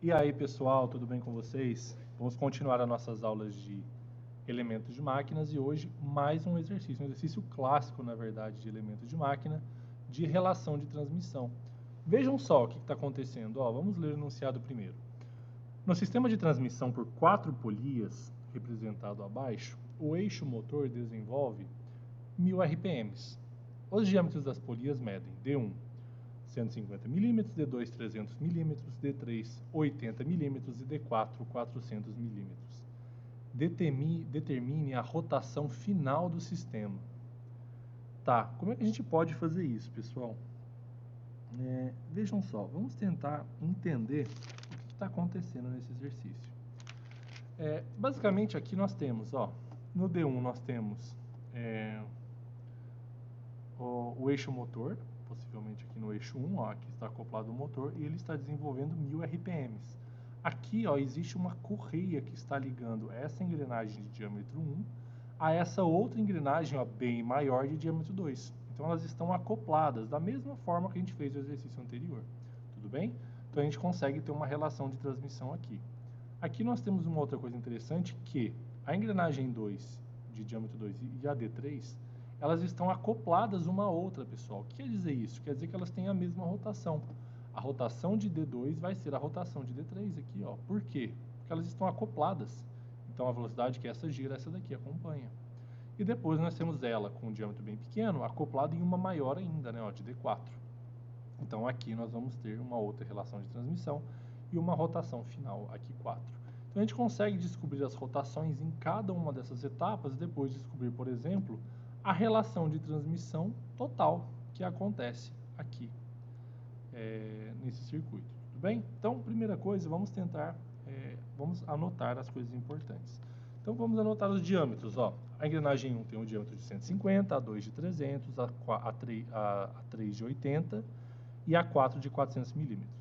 E aí, pessoal, tudo bem com vocês? Vamos continuar as nossas aulas de elementos de máquinas e hoje mais um exercício clássico, na verdade, de elementos de máquina, de relação de transmissão. Vejam só o que está acontecendo. Vamos ler o enunciado primeiro. No sistema de transmissão por 4 polias, representado abaixo, o eixo motor desenvolve 1000 RPM. Os diâmetros das polias medem D1 150 mm, D2 300 mm, D3 80 mm e D4 400 mm. Determine a rotação final do sistema. Tá, como é que a gente pode fazer isso, pessoal? Vejam só, vamos tentar entender o que está acontecendo nesse exercício. Basicamente aqui nós temos, no D1 nós temos o eixo motor, possivelmente aqui no eixo 1, aqui está acoplado o motor, e ele está desenvolvendo 1000 RPM. Aqui existe uma correia que está ligando essa engrenagem de diâmetro 1 a essa outra engrenagem bem maior de diâmetro 2. Então elas estão acopladas da mesma forma que a gente fez no exercício anterior. Tudo bem? Então a gente consegue ter uma relação de transmissão aqui. Aqui nós temos uma outra coisa interessante, que a engrenagem 2 de diâmetro 2 e a D3, elas estão acopladas uma à outra, pessoal. O que quer dizer isso? Quer dizer que elas têm a mesma rotação. A rotação de D2 vai ser a rotação de D3 aqui, Por quê? Porque elas estão acopladas. Então a velocidade que essa gira, essa daqui acompanha. E depois nós temos ela com um diâmetro bem pequeno, acoplada em uma maior ainda, de D4. Então aqui nós vamos ter uma outra relação de transmissão e uma rotação final aqui 4. Então a gente consegue descobrir as rotações em cada uma dessas etapas e depois descobrir, por exemplo, a relação de transmissão total que acontece aqui nesse circuito. Tudo bem? Então, primeira coisa, vamos tentar, vamos anotar as coisas importantes. Então, vamos anotar os diâmetros. A engrenagem 1 tem um diâmetro de 150, a 2 de 300, a 3 de 80 e a 4 de 400 milímetros.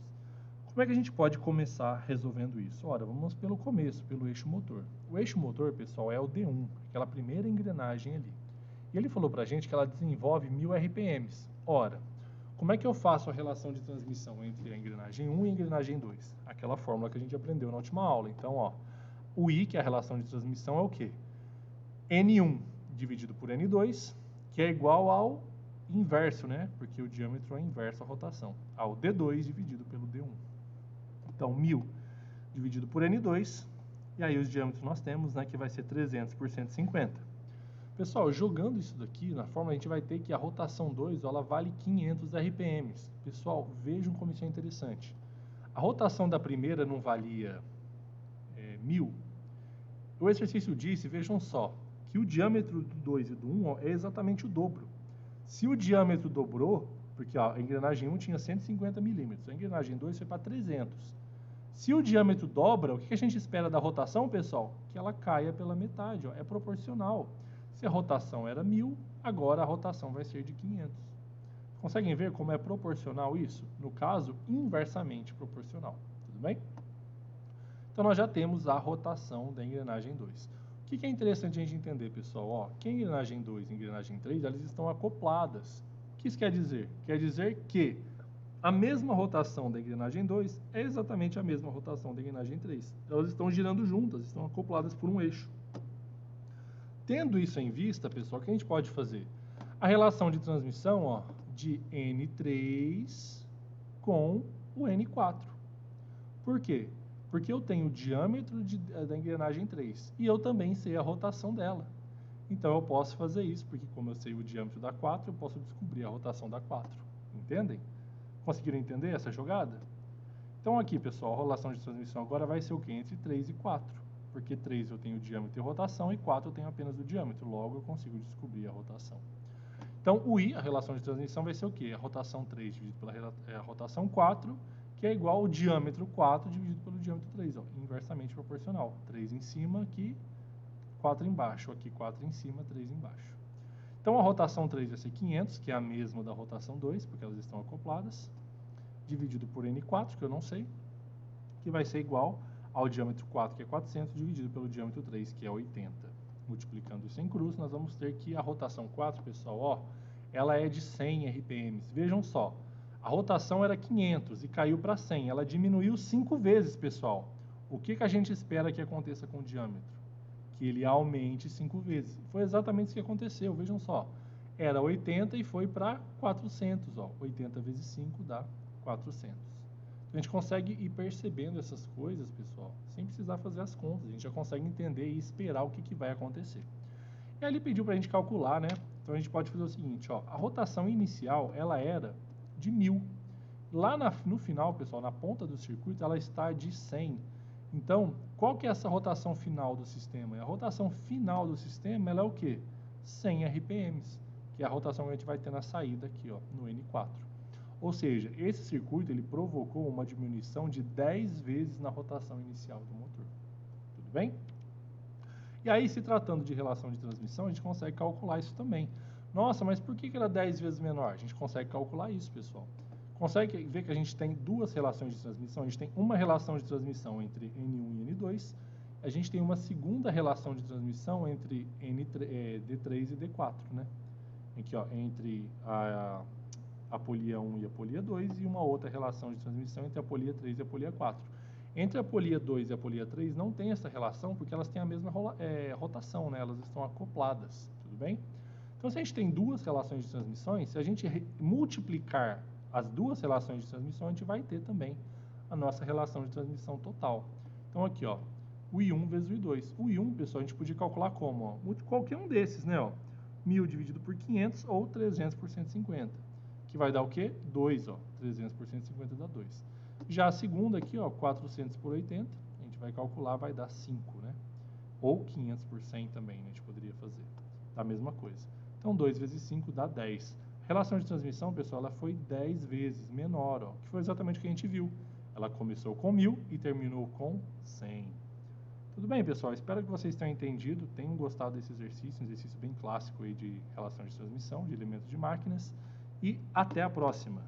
Como é que a gente pode começar resolvendo isso? Ora, vamos pelo começo, pelo eixo motor. O eixo motor, pessoal, é o D1, aquela primeira engrenagem ali. E ele falou pra gente que ela desenvolve 1000 RPM. Ora, como é que eu faço a relação de transmissão entre a engrenagem 1 e a engrenagem 2? Aquela fórmula que a gente aprendeu na última aula. Então, o I, que é a relação de transmissão, é o quê? N1 dividido por N2, que é igual ao inverso, né? Porque o diâmetro é inverso à rotação. Ao D2 dividido pelo D1. Então, 1000 dividido por N2, e aí os diâmetros nós temos, né, que vai ser 300 por 150. Pessoal, jogando isso daqui, na fórmula a gente vai ter que a rotação 2, ela vale 500 RPM. Pessoal, vejam como isso é interessante. A rotação da primeira não valia 1000. O exercício disse, vejam só, que o diâmetro do 2 e do 1 é exatamente o dobro. Se o diâmetro dobrou, porque a engrenagem 1 tinha 150 milímetros, a engrenagem 2 foi para 300. Se o diâmetro dobra, o que a gente espera da rotação, pessoal? Que ela caia pela metade, é proporcional. Se a rotação era 1000, agora a rotação vai ser de 500. Conseguem ver como é proporcional isso? No caso, inversamente proporcional. Tudo bem? Então nós já temos a rotação da engrenagem 2. O que é interessante a gente entender, pessoal? Que a engrenagem 2 e a engrenagem 3, elas estão acopladas. O que isso quer dizer? Quer dizer que a mesma rotação da engrenagem 2 é exatamente a mesma rotação da engrenagem 3. Elas estão girando juntas, estão acopladas por um eixo. Tendo isso em vista, pessoal, o que a gente pode fazer? A relação de transmissão de N3 com o N4. Por quê? Porque eu tenho o diâmetro da engrenagem 3 e eu também sei a rotação dela. Então eu posso fazer isso, porque como eu sei o diâmetro da 4, eu posso descobrir a rotação da 4. Entendem? Conseguiram entender essa jogada? Então aqui, pessoal, a relação de transmissão agora vai ser o quê? Entre 3 e 4. Porque 3 eu tenho diâmetro e rotação e 4 eu tenho apenas o diâmetro. Logo eu consigo descobrir a rotação. Então o I, a relação de transmissão, vai ser o quê? A rotação 3 dividido pela rotação 4, que é igual ao diâmetro 4 dividido pelo diâmetro 3. Inversamente proporcional. 3 em cima, aqui 4 embaixo. Aqui 4 em cima, 3 embaixo. Então a rotação 3 vai ser 500, que é a mesma da rotação 2, porque elas estão acopladas, dividido por N4, que eu não sei, que vai ser igual ao diâmetro 4, que é 400, dividido pelo diâmetro 3, que é 80. Multiplicando isso em cruz, nós vamos ter que a rotação 4, pessoal, ela é de 100 RPM. Vejam só, A rotação era 500 e caiu para 100. Ela diminuiu 5 vezes, pessoal. O que a gente espera que aconteça com o diâmetro? Que ele aumente 5 vezes. Foi exatamente isso que aconteceu, vejam só. Era 80 e foi para 400. Ó. 80 vezes 5 dá 400. Então, a gente consegue ir percebendo essas coisas, pessoal, sem precisar fazer as contas. A gente já consegue entender e esperar o que vai acontecer. E aí ele pediu para a gente calcular, né? Então a gente pode fazer o seguinte, ó, a rotação inicial ela era de 1000. Lá no final, pessoal, na ponta do circuito, ela está de 100. Então, qual que é essa rotação final do sistema? A rotação final do sistema ela é o quê? 100 RPMs, que é a rotação que a gente vai ter na saída aqui, ó, no N4. Ou seja, esse circuito ele provocou uma diminuição de 10 vezes na rotação inicial do motor. Tudo bem? E aí, se tratando de relação de transmissão, a gente consegue calcular isso também. Nossa, mas por que era 10 vezes menor? A gente consegue calcular isso, pessoal. Consegue ver que a gente tem duas relações de transmissão. A gente tem uma relação de transmissão entre N1 e N2. A gente tem uma segunda relação de transmissão entre D3 e D4, né? Aqui, ó, entre a polia 1 e a polia 2 e uma outra relação de transmissão entre a polia 3 e a polia 4. Entre a polia 2 e a polia 3 não tem essa relação porque elas têm a mesma rotação, né? Elas estão acopladas, tudo bem? Então, se a gente tem duas relações de transmissões, se a gente multiplicar as duas relações de transmissão, a gente vai ter também a nossa relação de transmissão total. Então, aqui, ó, o I1 vezes o I2. O I1, pessoal, a gente podia calcular como? Ó, qualquer um desses, né? Ó, 1000 dividido por 500 ou 300 por 150. Que vai dar o quê? 2, ó. 300 por 150 dá 2. Já a segunda aqui, ó, 400 por 80, a gente vai calcular, vai dar 5, né? Ou 500 por 100 também, né? A gente poderia fazer. Dá a mesma coisa. Então, 2 vezes 5 dá 10. A relação de transmissão, pessoal, ela foi 10 vezes menor, ó, que foi exatamente o que a gente viu. Ela começou com 1000 e terminou com 100. Tudo bem, pessoal? Espero que vocês tenham entendido, tenham gostado desse exercício, um exercício bem clássico aí de relação de transmissão, de elementos de máquinas. E até a próxima!